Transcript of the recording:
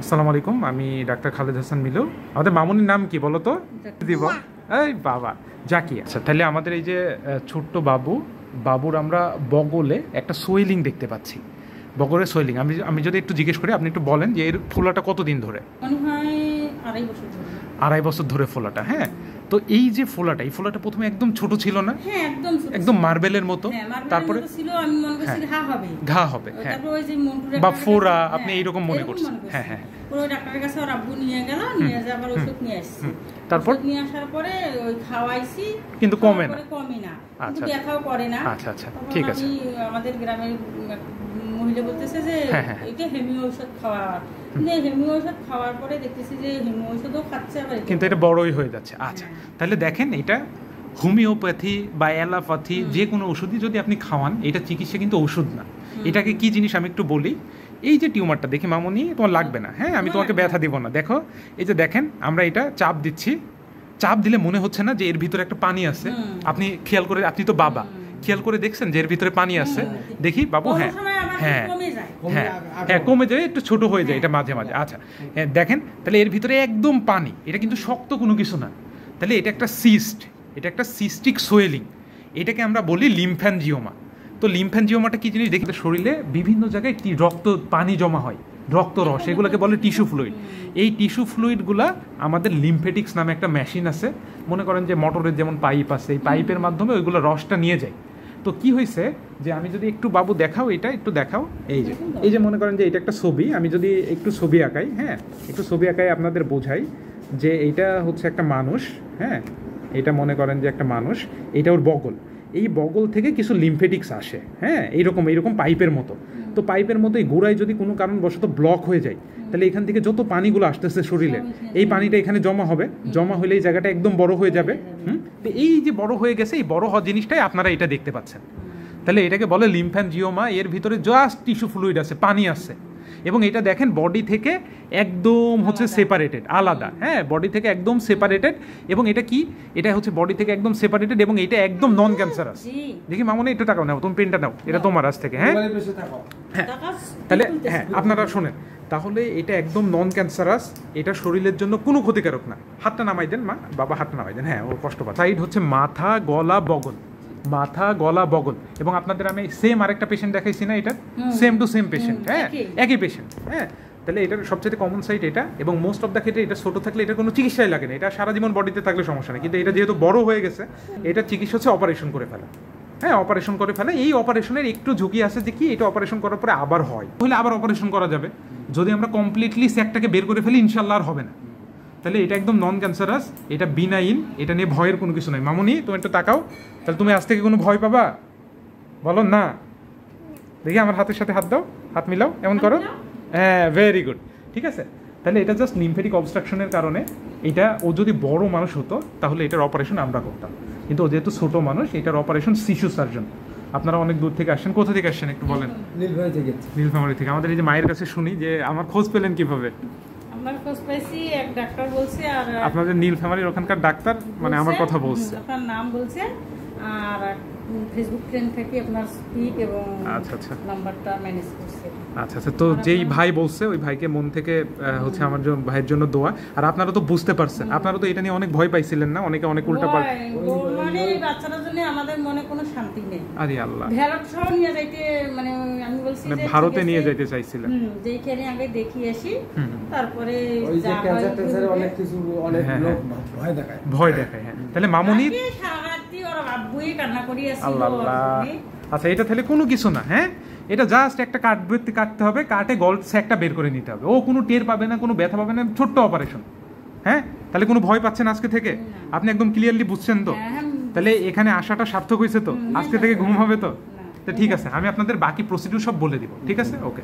আসসালামু আলাইকুম, আমি ডাক্তার খালেদ হাসান মিলু। আমাদের মামুনির নাম কি বলো তো? দিব এই বাবা জাকি। আচ্ছা, তাহলে আমাদের এই যে ছোট্ট বাবুর আমরা বগলে একটা সোয়েলিং দেখতে পাচ্ছি। বগলের সোয়েলিং আমি যদি একটু জিজ্ঞেস করি, আপনি একটু বলেন যে এর ফোলাটা কতদিন ধরে? আড়াই বছর ধরে ফোলাটা। হ্যাঁ, তো এই যে ফোলাটা, এই ফোলাটা প্রথমে একদম ছোট ছিল না? হ্যাঁ, একদম মার্বেলের মতো। তারপরে ঘা হবে, হ্যাঁ, বা ফোড়া, আপনি এইরকম মনে করছেন? হ্যাঁ হ্যাঁ, পুরো ডাক্তারের কাছে ওর আব্বু নিয়ে গেল, নিয়ে যাবার আবার ওষুধ নিয়ে আসছে। তারপর নিয়ে আসার পরে ওই খাওয়াইছি, কিন্তু কমে না। কিন্তু ব্যথাও করে না। আচ্ছা আচ্ছা, ঠিক আছে। আমাদের গ্রামের মহিলা বলতেছে যে এটা হেমিও ঔষধ খাওয়া, হেমিও ঔষধ খাওয়ার পরে দেখতেছি যে হেমিও ঔষধও খাচ্ছে, আবার কিন্তু এটা বড়ই হয়ে যাচ্ছে। আচ্ছা, তাহলে দেখেন, এটা হোমিওপ্যাথি বা অ্যালোপ্যাথি যে কোনো ওষুধই যদি আপনি খাওয়ান, এটা চিকিৎসা কিন্তু ওষুধ না। এটাকে কি জিনিস আমি একটু বলি। এই যে টিউমারটা দেখি মামুনি, তোমার লাগবে না, হ্যাঁ, আমি তোমাকে ব্যথা দিব না। দেখো, এই যে দেখেন, আমরা এটা চাপ দিচ্ছি, চাপ দিলে মনে হচ্ছে না যে এর ভিতরে একটা পানি আছে? আপনি খেয়াল করে, আপনি তো বাবা, খেয়াল করে দেখছেন যে এর ভিতরে পানি আছে? দেখি বাবু, হ্যাঁ হ্যাঁ হ্যাঁ হ্যাঁ, কমে যায়, একটু ছোট হয়ে যায় এটা মাঝে মাঝে। আচ্ছা, হ্যাঁ দেখেন, তাহলে এর ভিতরে একদম পানি, এটা কিন্তু শক্ত কোনো কিছু না। তাহলে এটা একটা সিস্ট, এটা একটা সিস্টিক সোয়েলিং, এটাকে আমরা বলি লিম্ফ্যানজিওমা। তো লিম্ফ্যানজিওমাটা কি জিনিস দেখি, শরীরে বিভিন্ন জায়গায় কি রক্ত পানি জমা হয়, রক্তরস, এগুলোকে বলে টিস্যু ফ্লুইড। এই টিস্যু ফ্লুইডগুলা আমাদের লিম্ফেটিক্স নামে একটা মেশিন আছে, মনে করেন যে মোটরের যেমন পাইপ আছে, এই পাইপের মাধ্যমে ওইগুলো রসটা নিয়ে যায়। তো কি হয়েছে যে আমি যদি একটু বাবু দেখাও, এটা একটু দেখাও, এই যে মনে করেন যে এটা একটা ছবি, আমি যদি একটু ছবি আঁকাই, হ্যাঁ একটু ছবি আঁকাই আপনাদের বোঝাই যে এইটা হচ্ছে একটা মানুষ, হ্যাঁ এটা মনে করেন যে একটা মানুষ, এটা ওর বগল, এই বগল থেকে কিছু লিম্ফেটিক্স আসে, হ্যাঁ এইরকম পাইপের মতো। তো পাইপের মতো এই গোড়ায় যদি কোনো কারণবশত ব্লক হয়ে যায়, তাহলে এখান থেকে যত পানিগুলো আসতেছে শরীরে, এই পানিটা এখানে জমা হবে, জমা হলে এই জায়গাটা একদম বড় হয়ে যাবে। তো এই যে বড় হয়ে গেছে, এই বড় হওয়া জিনিসটাই আপনারা এটা দেখতে পাচ্ছেন। তাহলে এটাকে বলে লিম্ফ্যানজিওমা। এর ভিতরে জাস্ট টিস্যু ফ্লুইড আছে, পানি আছে, এবং এটা দেখেন বডি থেকে একদম হচ্ছে সেপারেটেড, আলাদা, হ্যাঁ বডি থেকে একদম সেপারেটেড। এবং এটা কি, এটা হচ্ছে বডি থেকে একদম সেপারেটেড, এবং এটা একদম নন ক্যান্সারাস। দেখি মামুনি একটু টাকাও নাও, তুমি পেনটা নাও, এটা তোমার আজ থেকে। হ্যাঁ হ্যাঁ, তাহলে হ্যাঁ আপনারা শোনেন, তাহলে এটা একদম নন ক্যান্সারাস, এটা শরীরের জন্য কোনো ক্ষতিকারক না। হাতটা নামাই দেন মা, বাবা হাতটা নামাই দেন, হ্যাঁ ও কষ্ট পাচ্ছে। সাইড হচ্ছে মাথা, গলা, বগল, মাথা, গলা, বগল। এবং আপনাদের আমি সেম আরেকটা পেশেন্ট দেখাইছি না, এটা সেম টু সেম পেশেন্ট, হ্যাঁ একই পেশেন্ট। হ্যাঁ, তাহলে এটার সবচেয়ে কমন সাইট এটা, এবং মোস্ট অফ দ্য ক্ষেত্রে এটা ছোটো থাকলে এটা কোনো চিকিৎসাই লাগে না, এটা সারা জীবন বডিতে থাকলে সমস্যা নেই। কিন্তু এটা যেহেতু বড় হয়ে গেছে, এটা চিকিৎসা হচ্ছে অপারেশন করে ফেলা। হ্যাঁ, অপারেশন করে ফেলে। এই অপারেশনের একটু ঝুঁকি আছে যে কি, এটা অপারেশন করার পরে আবার হয়, তাহলে আবার অপারেশন করা যাবে। যদি আমরা কমপ্লিটলি স্যাকটাকে বের করে ফেলি, ইনশাল্লাহ আর হবে না। তাহলে এটা একদম নন ক্যান্সারাস, এটা বিনাইন, এটা নিয়ে ভয়ের কোনো কিছু নাই। মামুনি তুমি একটু তাকাও, তাহলে তুমি আজ থেকে কোনো ভয় পাবা? বলো না, দেখি আমার হাতের সাথে হাত দাও, হাত মিলাও, এমন করো, হ্যাঁ ভেরি গুড, ঠিক আছে। তাহলে এটা জাস্ট লিম্ফেটিক অবস্ট্রাকশনের কারণে। এটা ও যদি বড় মানুষ হতো তাহলে এটার অপারেশন আমরা করতাম, কিন্তু ও যেহেতু ছোট মানুষ, এটার অপারেশন শিশু সার্জন। আপনারা অনেক দূর থেকে আসছেন, কোথা থেকে আসছেন একটু বলেন? নীলফামারী থেকে। আমাদের এই যে মায়ের কাছে শুনি যে আমার খোঁজ পেলেন কিভাবে? আমার খোঁজ পাইছি, এক ডাক্তার বলছে, আর আপনাদের নীলফামারীর ওখানকার ডাক্তার মানে আমার কথা বলছে, আপনার নাম বলছে, আর ফেসবুক ফ্রেন্ড থেকে আপনার স্পিক এবং আচ্ছা আচ্ছা নাম্বারটা ম্যানেজ করছে। আচ্ছা আচ্ছা, তো যেই ভাই বলছে ওই ভাইকে মন থেকে হচ্ছে আমার জন্য, ভাইয়ের জন্য দোয়া। আর আপনারা তো বুঝতে পারছেন, আপনারা তো এটা নিয়ে অনেক ভয় পাইছিলেন না, অনেকে অনেক উল্টা পাল্টা, মানে এই বাচ্চাটার জন্য আমাদের মনে কোনো শান্তি নেই। আরে আল্লাহ, ভারত সহ নিয়ে যাইতে, মানে আমি বলছি যে ভারতে নিয়ে যাইতে চাইছিলেন, যেখানে আগে দেখিয়ে আসি, তারপরে ওই যে ক্যান্সার টেন্সারে অনেক কিছু, অনেক লোক ভয় দেখায়। হ্যাঁ, তাহলে মামুনি সারারাত্রি ওর আব্বুই কান্না করি আসি। আল্লাহ, আচ্ছা এটা তাহলে কোনো কিছু না, হ্যাঁ এটা জাস্ট একটা কাটতে হবে, কাটে গল স্যাকটা বের করে নিতে হবে, ও কোনো টের পাবে না, কোনো ব্যথা পাবে না, ছোট্ট অপারেশন। হ্যাঁ, তাহলে কোনো ভয় পাচ্ছেন আজকে থেকে? আপনি একদম ক্লিয়ারলি বুঝছেন তো? তাহলে এখানে আসাটা সার্থক হয়েছে তো? আজকে থেকে ঘুম হবে তো? ঠিক আছে, আমি আপনাদের বাকি প্রসিডিউর সব বলে দিব, ঠিক আছে, ওকে।